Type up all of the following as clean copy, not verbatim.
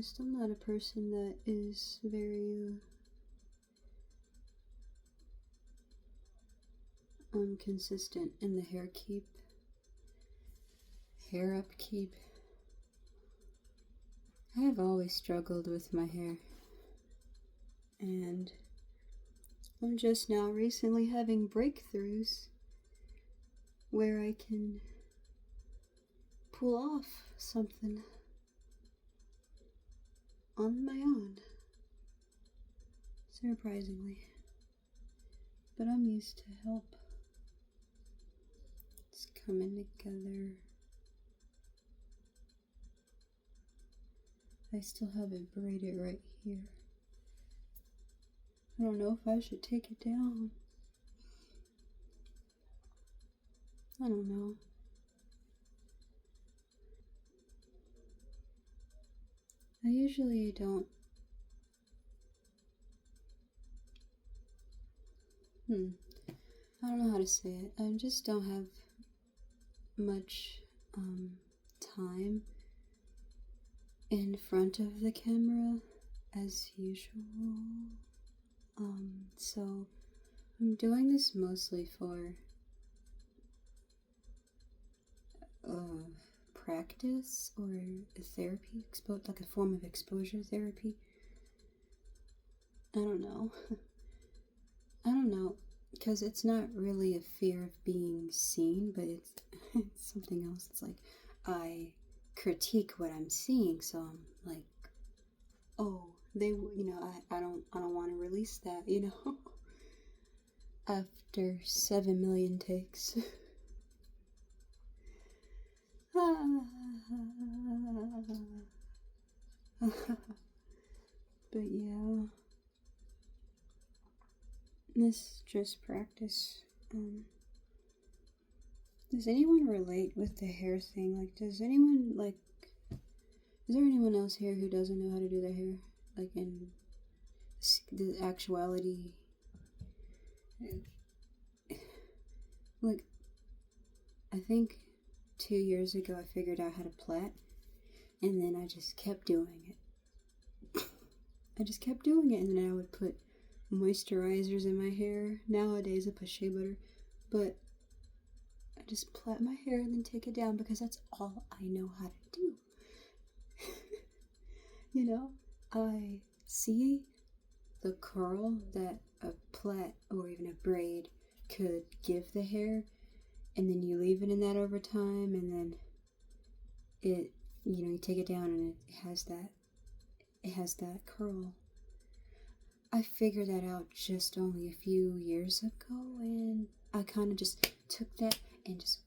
honest, I'm not a person that is very consistent in the hair upkeep. I have always struggled with my hair, and I'm just now recently having breakthroughs where I can pull off something on my own, surprisingly. But I'm used to help. It's coming together. I still have it braided right here. I don't know if I should take it down. I don't know. I usually don't. I don't know how to say it. I just don't have much time in front of the camera as usual. So I'm doing this mostly for practice or therapy, like a form of exposure therapy. I don't know. Because it's not really a fear of being seen, but it's something else. It's like I critique what I'm seeing, so I'm like, oh, I don't want to release that, after 7 million takes. But yeah, this is just practice. Does anyone relate with the hair thing? Like, is there anyone else here who doesn't know how to do their hair? Like, in the actuality? Like, I think 2 years ago I figured out how to plait, and then I just kept doing it. And then I would put moisturizers in my hair. Nowadays I put shea butter, but I just plait my hair and then take it down because that's all I know how to do. I see the curl that a plait or even a braid could give the hair, and then you leave it in that over time, and then you take it down and it has that curl. I figured that out just only a few years ago, and I kind of just took that and just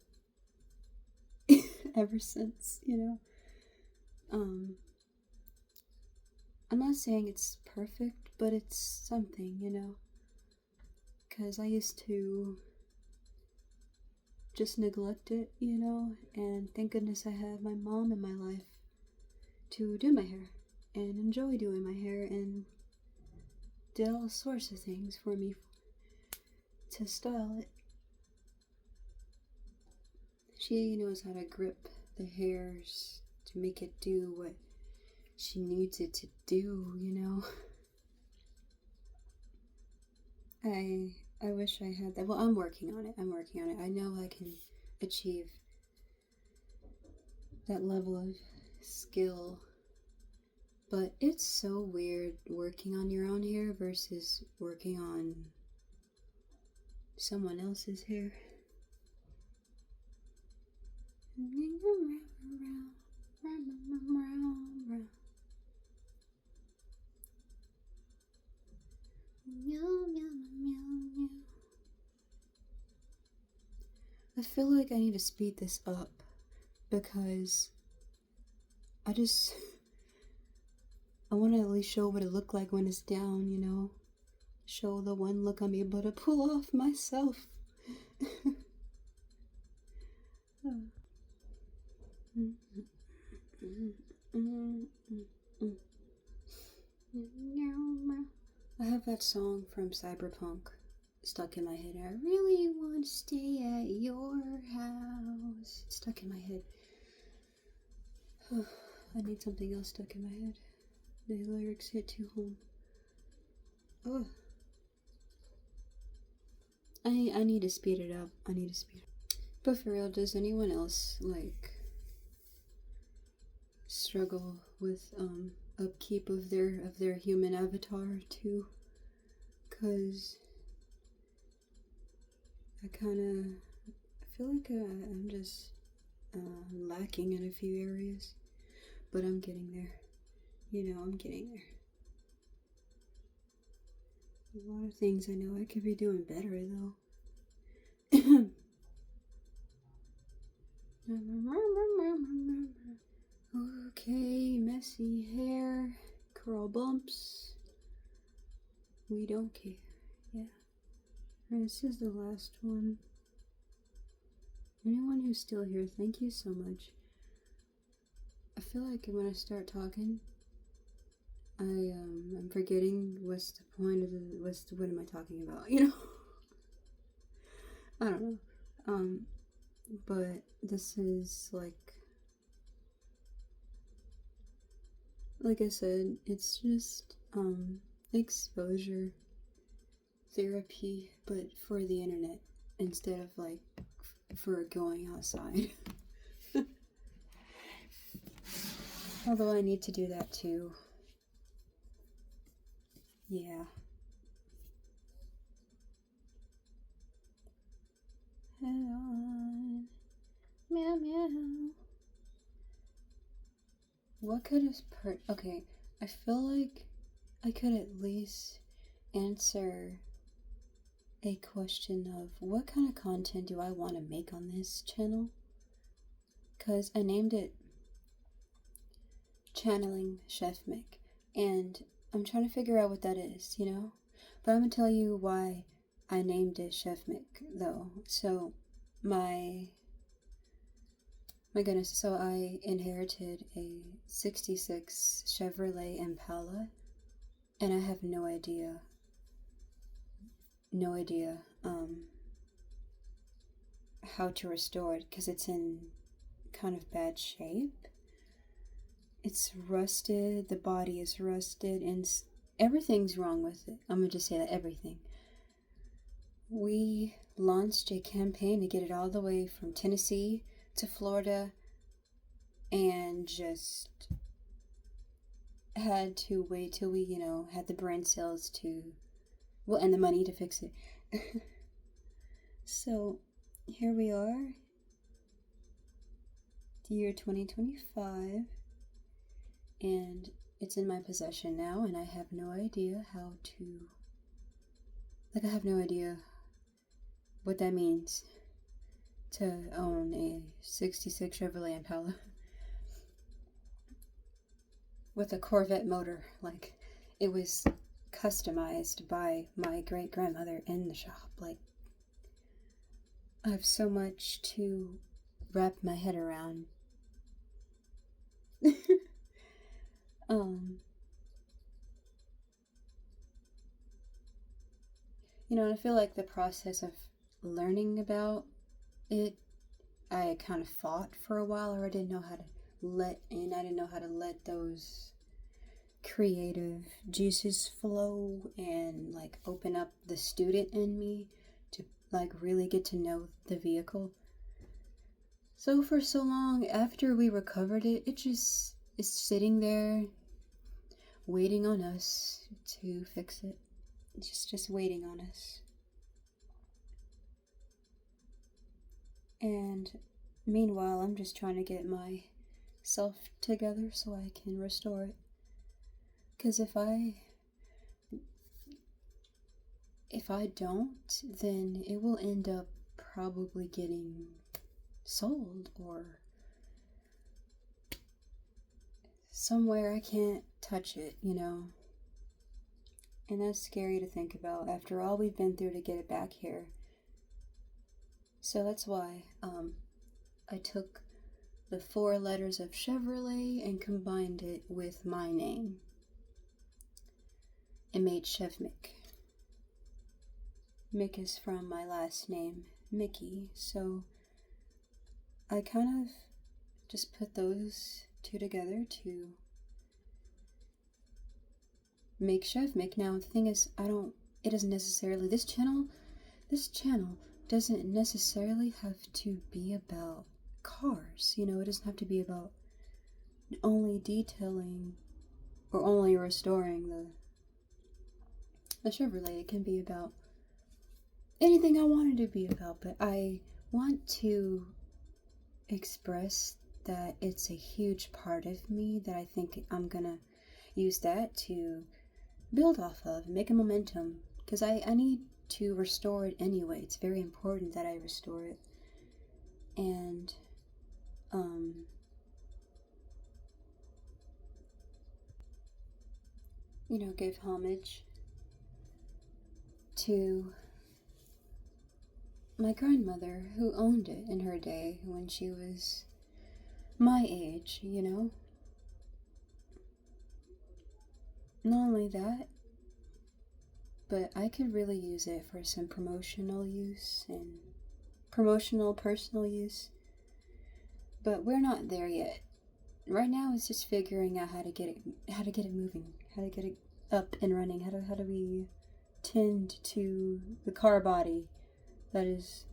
ever since, I'm not saying it's perfect, but it's something, because I used to just neglect it, and thank goodness I have my mom in my life to do my hair and enjoy doing my hair and did all sorts of things for me to style it. She knows how to grip the hairs to make it do what she needs it to do, I wish I had that. Well, I'm working on it. I know I can achieve that level of skill. But it's so weird working on your own hair versus working on someone else's hair. I feel like I need to speed this up because I want to at least show what it looked like when it's down, show the one look I'm able to pull off myself. I have that song from Cyberpunk stuck in my head. I really want to stay at your house. It's stuck in my head. I need something else stuck in my head. The lyrics hit too home. Oh. I need to speed it up. But for real, does anyone else like struggle with upkeep of their human avatar too? Cause I feel like I'm just lacking in a few areas, but I'm getting there. I'm getting there. A lot of things I know I could be doing better though. Okay, messy hair, curl bumps. We don't care. Yeah. This is the last one. Anyone who's still here, thank you so much. I feel like when I start talking, I'm forgetting what's the point of what am I talking about? I don't know. But this is like I said, it's just exposure therapy, but for the internet instead of like for going outside. Although I need to do that too. Yeah. Head on. Meow meow. What could okay, I feel like I could at least answer a question of what kind of content do I want to make on this channel? Because I named it Channeling Chevmick, and I'm trying to figure out what that is, But I'm going to tell you why I named it Chevmick, though. So, my goodness, so I inherited a 66 Chevrolet Impala, and I have no idea how to restore it because it's in kind of bad shape. It's rusted, the body is rusted, and everything's wrong with it. I'm gonna just say that everything. We launched a campaign to get it all the way from Tennessee to Florida, and just had to wait till we, had the brain cells and the money to fix it. So, here we are, the year 2025, and it's in my possession now, and I have no idea I have no idea what that means to own a 66 Chevrolet Impala with a Corvette motor. Like, it was customized by my great-grandmother in the shop. Like, I have so much to wrap my head around. And I feel like the process of learning about it, I kind of fought for a while, or I didn't know how to let those creative juices flow and like open up the student in me to like really get to know the vehicle. So for so long after we recovered it, it just is sitting there waiting on us to fix it. Just waiting on us. And meanwhile, I'm just trying to get myself together so I can restore it. Because if I don't, then it will end up probably getting sold or somewhere I can't touch it, And that's scary to think about after all we've been through to get it back here. So that's why I took the 4 letters of Chevrolet and combined it with my name and made Chevmick. Mick is from my last name, Mickey, so I kind of just put those two together to make Chevmick. Now the thing is, it doesn't necessarily, this channel doesn't necessarily have to be about cars, you know. It doesn't have to be about only detailing or only restoring the Chevrolet. It can be about anything I want it to be about, but I want to express that it's a huge part of me, that I think I'm gonna use that to build off of, make a momentum, because I need to restore it anyway. It's very important that I restore it. And you know, give homage to my grandmother, who owned it in her day when she was my age, you know. Not only that, but I could really use it for some promotional use and promotional personal use. But we're not there yet. Right now it's just figuring out how to get it moving, how to get it up and running, how do we tend to the car body that is,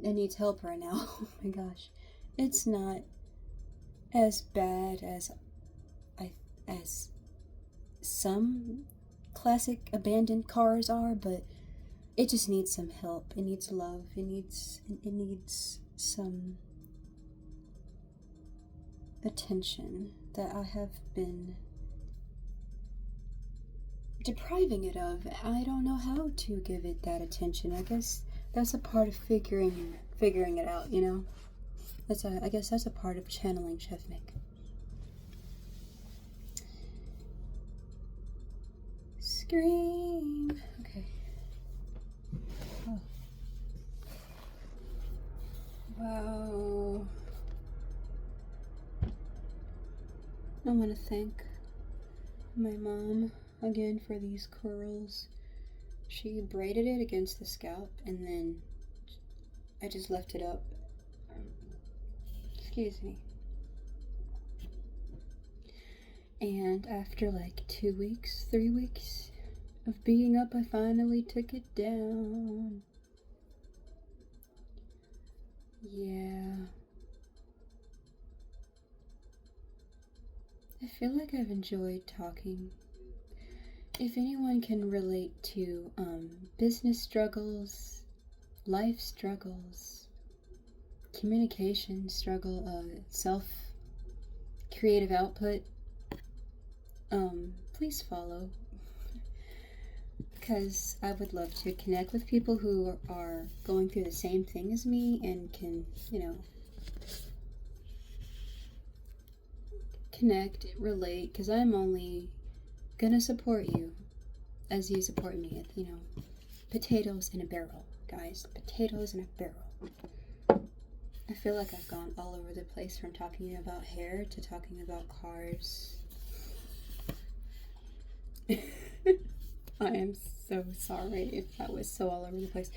it needs help right now. Oh my gosh. It's not as bad as some classic abandoned cars are, but it just needs some help. It needs love. It needs some attention that I have been depriving it of. I don't know how to give it that attention. I guess that's a part of figuring it out, you know. I guess that's a part of channeling Chevmick. Scream. Okay. Oh. Wow. I want to thank my mom again for these curls. She braided it against the scalp, and then I just left it up. Excuse me. And after like 2 weeks, 3 weeks of being up, I finally took it down. Yeah. I feel like I've enjoyed talking. If anyone can relate to business struggles, life struggles, communication struggle, self-creative output, please follow. Because I would love to connect with people who are going through the same thing as me and can, you know, connect, relate, because I'm only gonna support you as you support me. You know, potatoes in a barrel, guys. Potatoes in a barrel. I feel like I've gone all over the place from talking about hair to talking about cars. I am so sorry if that was so all over the place,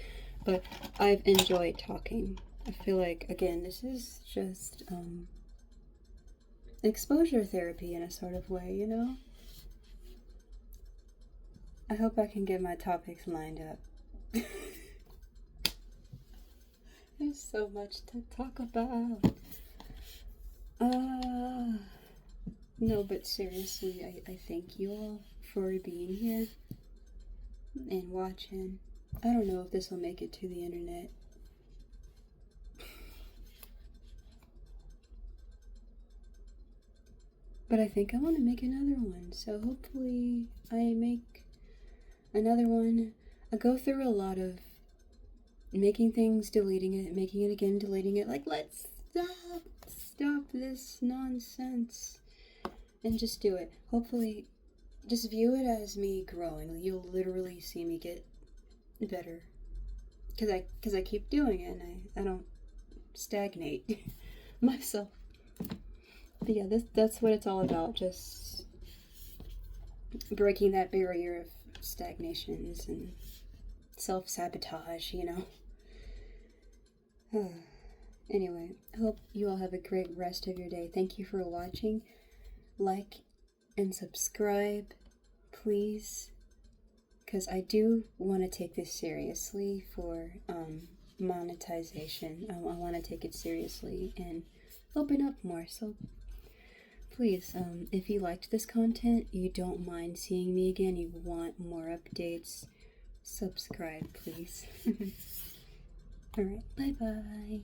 but I've enjoyed talking. I feel like, again, this is just exposure therapy in a sort of way, you know? I hope I can get my topics lined up. There's so much to talk about. No, but seriously, I thank you all for being here and watching. I don't know if this will make it to the internet. But I think I want to make another one, so hopefully I make another one. I go through a lot of making things, deleting it, making it again, deleting it. Like, let's stop this nonsense and just do it. Hopefully, just view it as me growing. You'll literally see me get better. Because I keep doing it and I don't stagnate myself. But yeah, that's what it's all about. Just breaking that barrier of stagnations and self-sabotage, you know. Anyway, I hope you all have a great rest of your day. Thank you for watching. like and subscribe, please, because I do want to take this seriously for monetization. I want to take it seriously and open up more. So please, if you liked this content, you don't mind seeing me again, you want more updates, subscribe, please. Alright, bye bye.